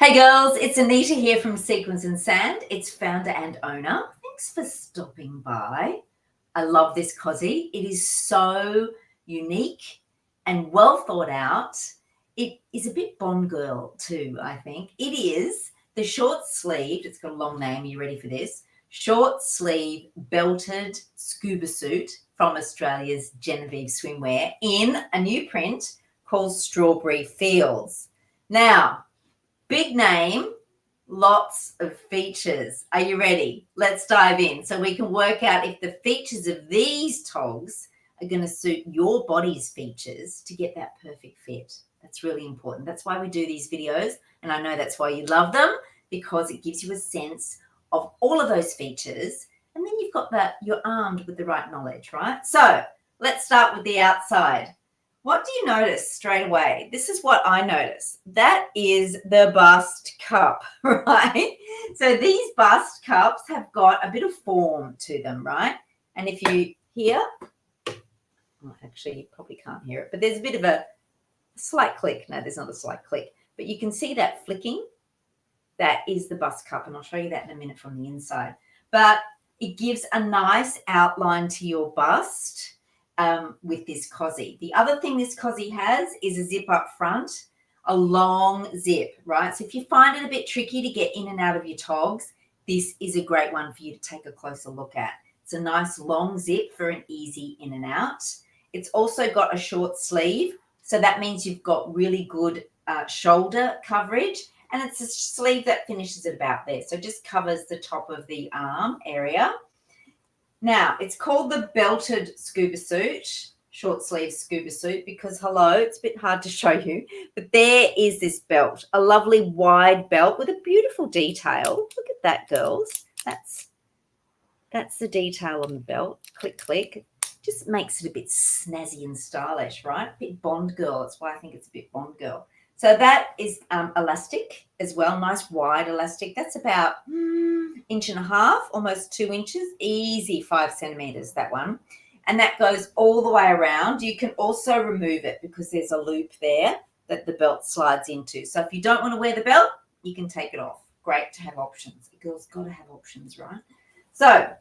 Hey girls, it's Anita here from Sequins and Sand. It's founder and owner. Thanks for stopping by. I love this cozy. It is so unique and well thought out. It is a bit Bond girl too, I think. It is the short sleeved, it's got a long name, are you ready for this? Short sleeve belted scuba suit from Australia's Genevieve Swimwear in a new print called Strawberry Fields. Now, big name, lots of features. Are you ready? Let's dive in so we can work out if the features of these togs are going to suit your body's features to get that perfect fit. That's really important. That's why we do these videos, and I know that's why you love them, because it gives you a sense of all of those features, and then you've got that, you're armed with the right knowledge, right? So let's start with the outside. What do you notice straight away? This is what I notice. That is the bust cup, right? So these bust cups have got a bit of form to them, right? And if you hear, well, actually you probably can't hear it, but there's a bit of a slight click. No, there's not a slight click, but you can see that flicking. That is the bust cup, and I'll show you that in a minute from the inside. But it gives a nice outline to your bust. With this cozy. The other thing this cozy has is a zip up front, a long zip, right? So if you find it a bit tricky to get in and out of your togs, this is a great one for you to take a closer look at. It's a nice long zip for an easy in and out. It's also got a short sleeve, so that means you've got really good shoulder coverage, and it's a sleeve that finishes at about there, so just covers the top of the arm area. Now, it's called the belted scuba suit, short sleeve scuba suit, because, hello, it's a bit hard to show you, but there is this belt, a lovely wide belt with a beautiful detail. Look at that, girls. That's the detail on the belt. Click, click. Just makes it a bit snazzy and stylish, right? A bit Bond girl. That's why I think it's a bit Bond girl. So that is elastic as well, nice wide elastic. That's about inch and a half, almost 2 inches, easy 5 centimeters, that one. And that goes all the way around. You can also remove it because there's a loop there that the belt slides into. So if you don't want to wear the belt, you can take it off. Great to have options. A girl's got to have options, right? So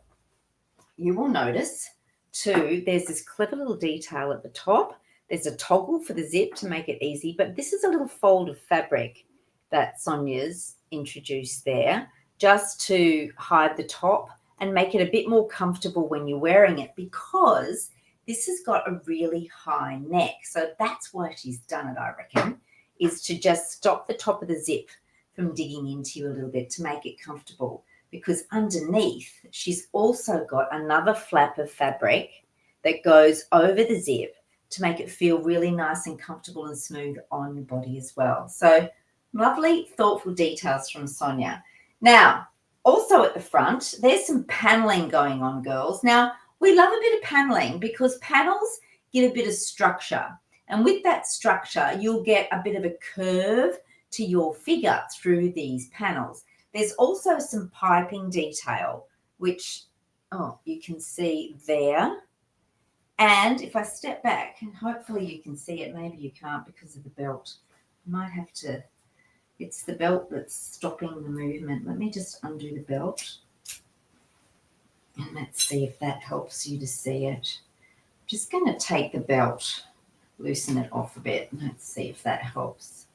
you will notice too, there's this clever little detail at the top. There's a toggle for the zip to make it easy, but this is a little fold of fabric that Sonia's introduced there just to hide the top and make it a bit more comfortable when you're wearing it, because this has got a really high neck. So that's why she's done it, I reckon, is to just stop the top of the zip from digging into you a little bit to make it comfortable, because underneath she's also got another flap of fabric that goes over the zip to make it feel really nice and comfortable and smooth on your body as well. So lovely, thoughtful details from Sonia. Now, also at the front, there's some paneling going on, girls. Now, we love a bit of paneling because panels give a bit of structure. And with that structure, you'll get a bit of a curve to your figure through these panels. There's also some piping detail, which, you can see there. And if I step back, and hopefully you can see it, maybe you can't because of the belt. I might have to, it's the belt that's stopping the movement. Let me just undo the belt. And let's see if that helps you to see it. I'm just going to take the belt, loosen it off a bit. Let's see if that helps.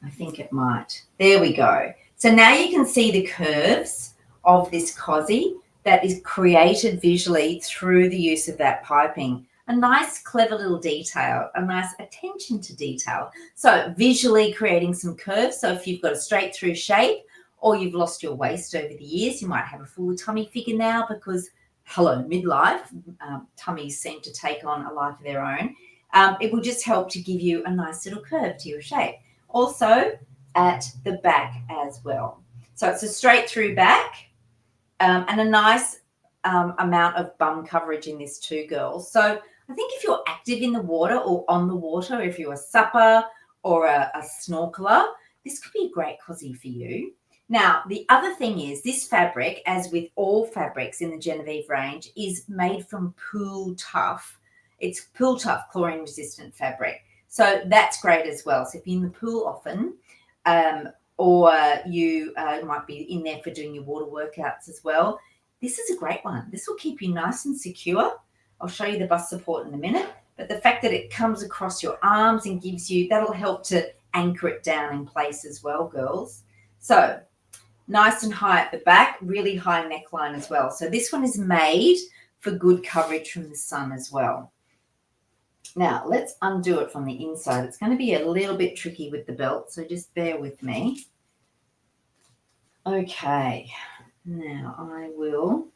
I think it might. There we go. So now you can see the curves of this cozy that is created visually through the use of that piping. A nice, clever little detail, a nice attention to detail. So visually creating some curves. So if you've got a straight through shape or you've lost your waist over the years, you might have a full tummy figure now because, hello, midlife, tummies seem to take on a life of their own. It will just help to give you a nice little curve to your shape. Also at the back as well. So it's a straight through back. And a nice amount of bum coverage in this too, girls. So I think if you're active in the water or on the water, if you're a supper or a snorkeler, this could be a great cozy for you. Now, the other thing is this fabric, as with all fabrics in the Genevieve range, is made from Pool Tough. It's Pool Tough chlorine resistant fabric. So that's great as well. So if you're in the pool often, or you might be in there for doing your water workouts as well. This is a great one. This will keep you nice and secure. I'll show you the bust support in a minute, but the fact that it comes across your arms and gives you, that'll help to anchor it down in place as well, girls. So nice and high at the back, really high neckline as well. So this one is made for good coverage from the sun as well. Now, let's undo it from the inside. It's going to be a little bit tricky with the belt, so just bear with me. Okay, now I will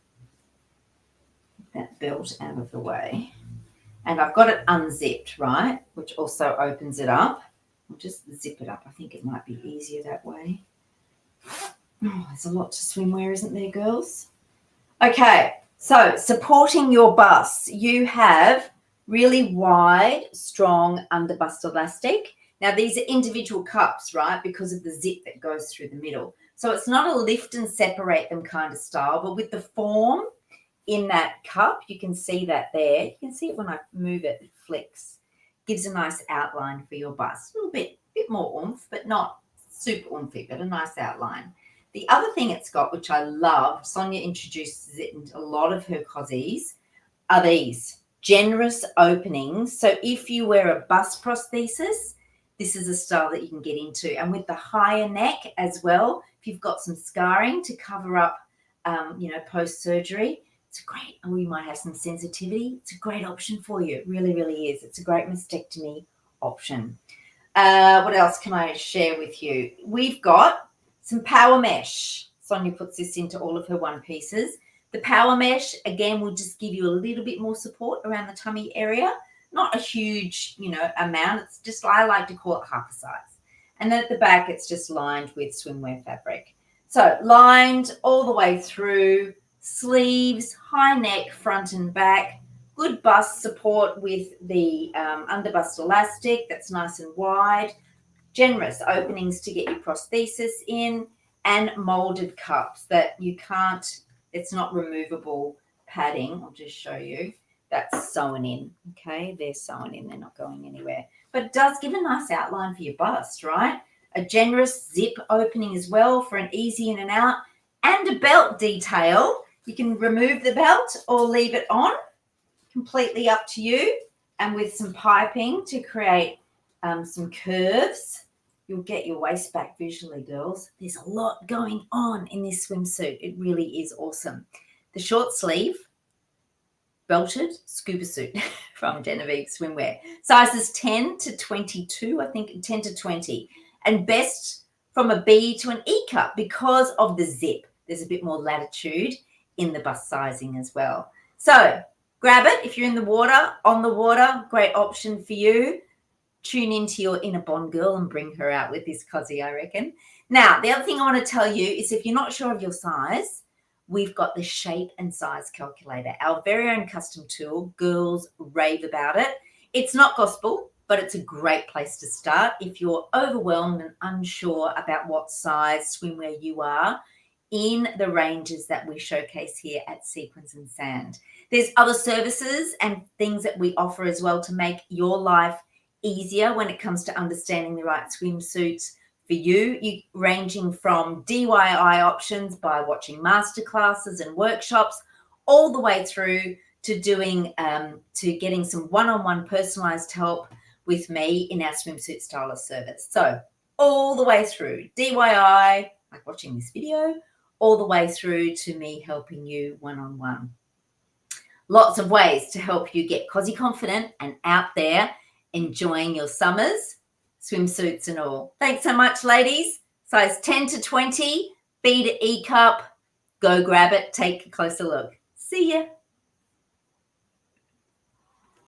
get that belt out of the way. And I've got it unzipped, right, which also opens it up. I'll just zip it up. I think it might be easier that way. Oh, there's a lot to swimwear, isn't there, girls? Okay, so supporting your bust, you have really wide, strong underbust elastic. Now, these are individual cups, right, because of the zip that goes through the middle. So it's not a lift and separate them kind of style, but with the form in that cup, you can see that there. You can see it when I move it, it flicks. Gives a nice outline for your bust. A little bit more oomph, but not super oomphy, but a nice outline. The other thing it's got, which I love, Sonia introduces it in a lot of her cozies, are these generous openings. So if you wear a bust prosthesis, this is a style that you can get into. And with the higher neck as well, if you've got some scarring to cover up, post-surgery, it's great. Or you might have some sensitivity. It's a great option for you. It really, really is. It's a great mastectomy option. What else can I share with you? We've got some power mesh. Sonia puts this into all of her one pieces. The power mesh, again, will just give you a little bit more support around the tummy area. Not a huge, amount. It's just, I like to call it half a size. And then at the back, it's just lined with swimwear fabric. So lined all the way through, sleeves, high neck, front and back, good bust support with the underbust elastic that's nice and wide, generous openings to get your prosthesis in, and molded cups that you can't, it's not removable padding. I'll just show you. That's sewn in, okay? They're sewn in. They're not going anywhere. But it does give a nice outline for your bust, right? A generous zip opening as well for an easy in and out, and a belt detail. You can remove the belt or leave it on, completely up to you. And with some piping to create some curves, you'll get your waist back visually, girls. There's a lot going on in this swimsuit. It really is awesome. The short sleeve, belted scuba suit from Genevieve Swimwear. Sizes 10 to 22, I think 10 to 20. And best from a B to an E cup because of the zip. There's a bit more latitude in the bust sizing as well. So grab it if you're in the water, on the water, great option for you. Tune into your inner Bond girl and bring her out with this cozy, I reckon. Now, the other thing I want to tell you is if you're not sure of your size, we've got the shape and size calculator, our very own custom tool. Girls rave about it. It's not gospel, but it's a great place to start if you're overwhelmed and unsure about what size swimwear you are in the ranges that we showcase here at Sequins and Sand. There's other services and things that we offer as well to make your life easier when it comes to understanding the right swimsuits for you, ranging from DIY options by watching masterclasses and workshops, all the way through to doing to getting some one-on-one personalized help with me in our swimsuit stylist service. So all the way through DIY, like watching this video, all the way through to me helping you one-on-one. Lots of ways to help you get cozy confident and out there enjoying your summers, swimsuits and all. Thanks so much, ladies. Size 10 to 20, B to E cup. Go grab it. Take a closer look. See ya.